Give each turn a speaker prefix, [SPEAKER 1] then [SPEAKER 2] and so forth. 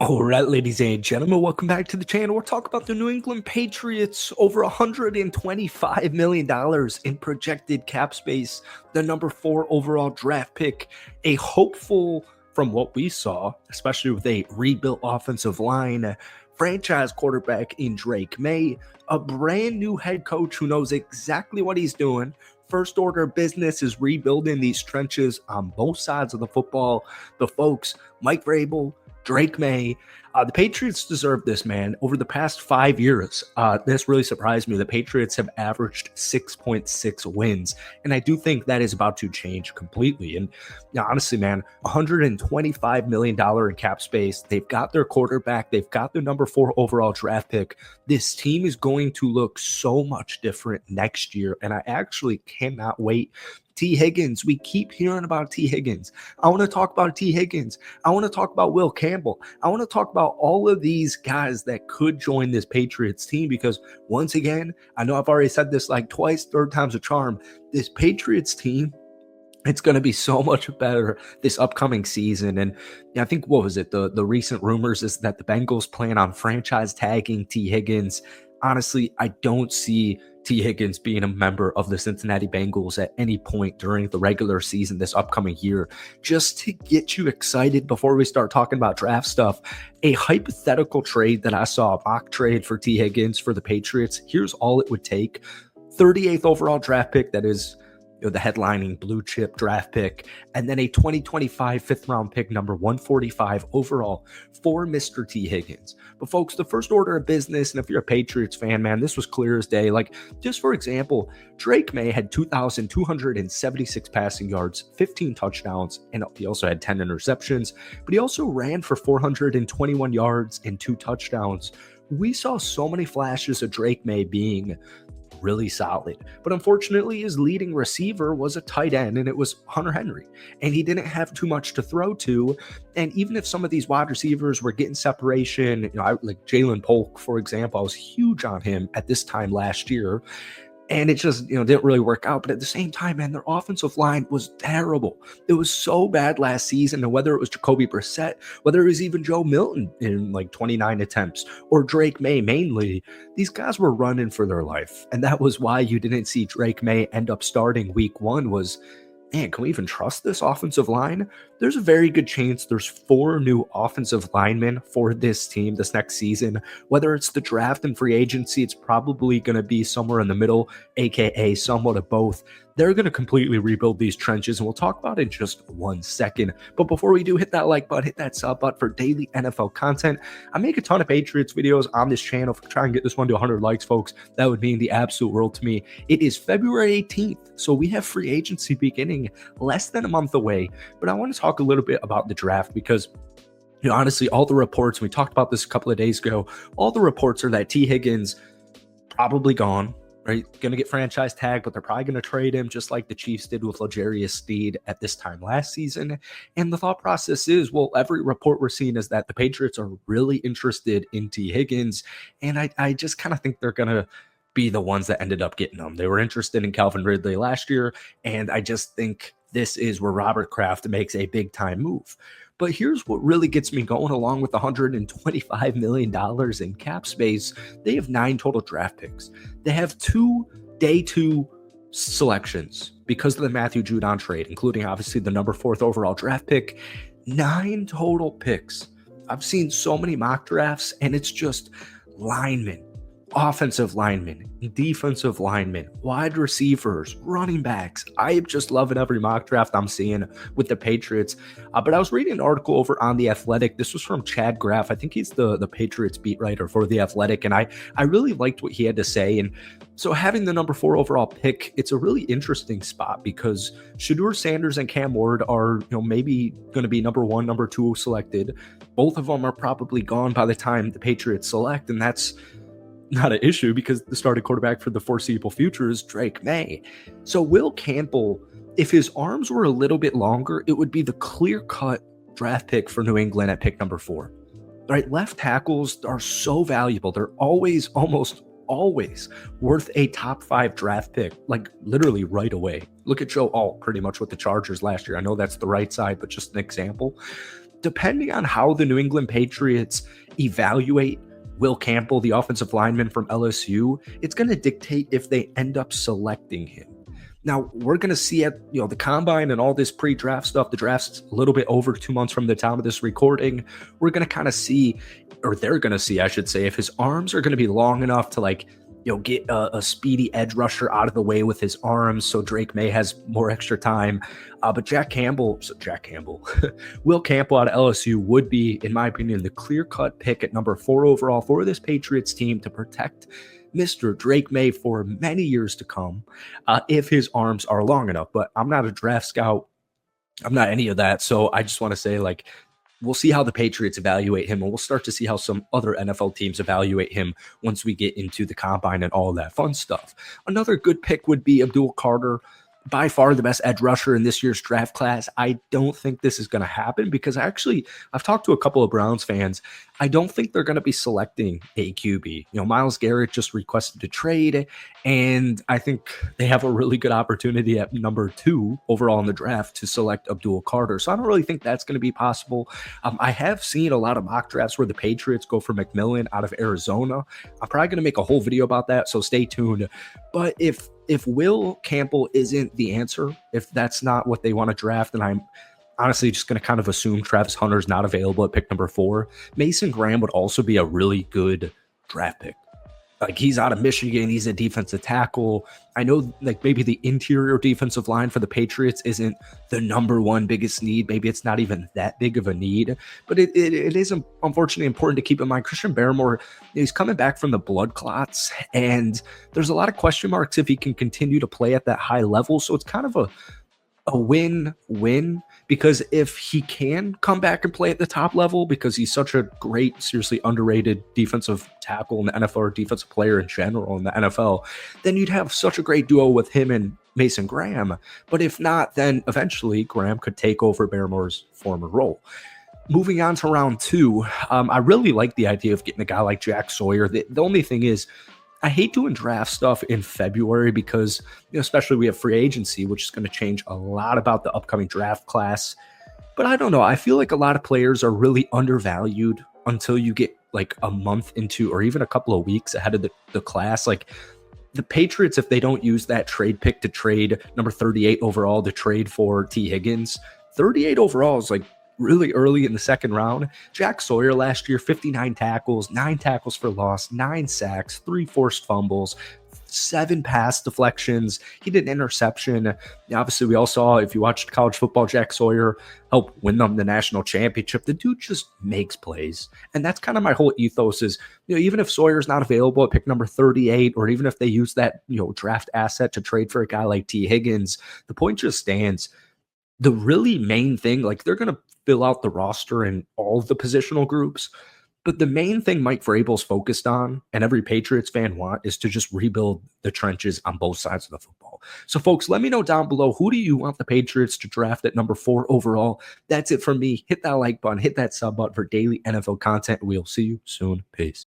[SPEAKER 1] All right, ladies and gentlemen, welcome back to the channel. We're talking about the New England Patriots, over $125 million in projected cap space, the number 4 overall draft pick, a hopeful, from what we saw, especially with a rebuilt offensive line, franchise quarterback in Drake Maye, a brand new head coach who knows exactly what he's doing. First order business is rebuilding these trenches on both sides of the football. The folks, Mike Vrabel, Drake Maye. The Patriots deserve this, man. Over the past 5 years, this really surprised me. The Patriots have averaged 6.6 wins, and I do think that is about to change completely. And honestly, man, $125 million in cap space. They've got their quarterback. They've got their number 4 overall draft pick. This team is going to look so much different next year, and I actually cannot wait. T. Higgins, we keep hearing about T. Higgins. I want to talk about T. Higgins. I want to talk about Will Campbell. I want to talk about all of these guys that could join this Patriots team because, once again, I know I've already said this like twice, third time's a charm. This Patriots team, it's going to be so much better this upcoming season. And I think, what was it? The recent rumors is that the Bengals plan on franchise tagging T. Higgins. Honestly, I don't see T. Higgins being a member of the Cincinnati Bengals at any point during the regular season this upcoming year. Just to get you excited before we start talking about draft stuff, a hypothetical trade that I saw, a mock trade for T. Higgins for the Patriots, here's all it would take. 38th overall draft pick, that is the headlining blue chip draft pick, and then a 2025 fifth round pick, number 145 overall for Mr. T. Higgins. But folks, the first order of business, and if you're a Patriots fan, man, this was clear as day. Like, just for example, Drake Maye had 2,276 passing yards, 15 touchdowns, and he also had 10 interceptions, but he also ran for 421 yards and 2 touchdowns. We saw so many flashes of Drake Maye being really solid, but unfortunately his leading receiver was a tight end, and it was Hunter Henry, and he didn't have too much to throw to. And even if some of these wide receivers were getting separation, like Jalen Polk, for example, I was huge on him at this time last year, and it just, didn't really work out. But at the same time, man, their offensive line was terrible. It was so bad last season. And whether it was Jacoby Brissett, whether it was even Joe Milton in like 29 attempts, or Drake Maye mainly, these guys were running for their life. And that was why you didn't see Drake Maye end up starting week 1 was, man, can we even trust this offensive line? There's a very good chance there's 4 new offensive linemen for this team this next season. Whether it's the draft and free agency, it's probably going to be somewhere in the middle, aka somewhat of both. They're going to completely rebuild these trenches, and we'll talk about it in just 1 second. But before we do, hit that like button, hit that sub button for daily NFL content. I make a ton of Patriots videos on this channel. If we try and get this one to 100 likes, folks, that would mean the absolute world to me. It is February 18th, so we have free agency beginning less than a month away. But I want to talk a little bit about the draft because, honestly, all the reports, we talked about this a couple of days ago, all the reports are that T. Higgins probably gone, right? Going to get franchise tagged, but they're probably going to trade him just like the Chiefs did with L'Jarius Sneed at this time last season. And the thought process is, well, every report we're seeing is that the Patriots are really interested in T. Higgins, and I just kind of think they're going to be the ones that ended up getting them. They were interested in Calvin Ridley last year, and I just think this is where Robert Kraft makes a big time move. But here's what really gets me going along with $125 million in cap space. They have 9 total draft picks. They have 2 day 2 selections because of the Matthew Judon trade, including obviously the number 4th overall draft pick. 9 total picks. I've seen so many mock drafts, and it's just linemen, offensive linemen, defensive linemen, wide receivers, running backs. I am just loving every mock draft I'm seeing with the Patriots. But I was reading an article over on The Athletic. This was from Chad Graff. I think he's the Patriots beat writer for The Athletic, and I really liked what he had to say. And so having the number 4 overall pick, it's a really interesting spot because Shedeur Sanders and Cam Ward are, maybe going to be number 1, number 2 selected. Both of them are probably gone by the time the Patriots select, and that's not an issue because the starting quarterback for the foreseeable future is Drake Maye. So Will Campbell, if his arms were a little bit longer, it would be the clear-cut draft pick for New England at pick number 4. Right? Left tackles are so valuable. They're almost always worth a top 5 draft pick, like literally right away. Look at Joe Alt pretty much with the Chargers last year. I know that's the right side, but just an example. depending on how the New England Patriots evaluate Will Campbell, the offensive lineman from LSU, it's going to dictate if they end up selecting him. Now, we're going to see at the combine and all this pre-draft stuff. The draft's a little bit over 2 months from the time of this recording. We're going to kind of see, or they're going to see, I should say, if his arms are going to be long enough to get a speedy edge rusher out of the way with his arms, so Drake Maye has more extra time. But Jack Campbell, Will Campbell out of LSU would be, in my opinion, the clear-cut pick at number 4 overall for this Patriots team to protect Mr. Drake Maye for many years to come, if his arms are long enough. But I'm not a draft scout. I'm not any of that. So I just want to say, we'll see how the Patriots evaluate him, and we'll start to see how some other NFL teams evaluate him once we get into the combine and all that fun stuff. Another good pick would be Abdul Carter, by far the best edge rusher in this year's draft class. I don't think this is going to happen because I've talked to a couple of Browns fans. I don't think they're going to be selecting a QB. Myles Garrett just requested a trade, and I think they have a really good opportunity at number 2 overall in the draft to select Abdul Carter. So I don't really think that's going to be possible. I have seen a lot of mock drafts where the Patriots go for McMillan out of Arizona. I'm probably going to make a whole video about that, so stay tuned. But if Will Campbell isn't the answer, if that's not what they want to draft, and I'm honestly just going to kind of assume Travis Hunter's not available at pick number 4, Mason Graham would also be a really good draft pick. He's out of Michigan. He's a defensive tackle. I know maybe the interior defensive line for the Patriots isn't the number 1 biggest need. Maybe it's not even that big of a need, but it is unfortunately important to keep in mind. Christian Barmore, he's coming back from the blood clots, and there's a lot of question marks if he can continue to play at that high level. So it's kind of a win-win, because if he can come back and play at the top level, because he's such a great, seriously underrated defensive tackle in the NFL, or defensive player in general in the NFL, then you'd have such a great duo with him and Mason Graham. But if not, then eventually Graham could take over Barmore's former role. Moving on to round 2, I really like the idea of getting a guy like Jack Sawyer. The only thing is, I hate doing draft stuff in February because, especially we have free agency, which is going to change a lot about the upcoming draft class. But I don't know. I feel like a lot of players are really undervalued until you get a month into, or even a couple of weeks ahead of the class. The Patriots, if they don't use that trade pick to trade number 38 overall to trade for T. Higgins, 38 overall is really early in the second round. Jack Sawyer last year, 59 tackles, 9 tackles for loss, 9 sacks, 3 forced fumbles, 7 pass deflections. He did an interception. Obviously, we all saw, if you watched college football, Jack Sawyer helped win them the national championship. The dude just makes plays. And that's kind of my whole ethos is, even if Sawyer's not available at pick number 38, or even if they use that, draft asset to trade for a guy like T. Higgins, the point just stands. The really main thing, they're going to fill out the roster in all of the positional groups, but the main thing Mike Vrabel's focused on, and every Patriots fan want, is to just rebuild the trenches on both sides of the football. So, folks, let me know down below, who do you want the Patriots to draft at number 4 overall? That's it for me. Hit that like button, hit that sub button for daily NFL content. We'll see you soon. Peace.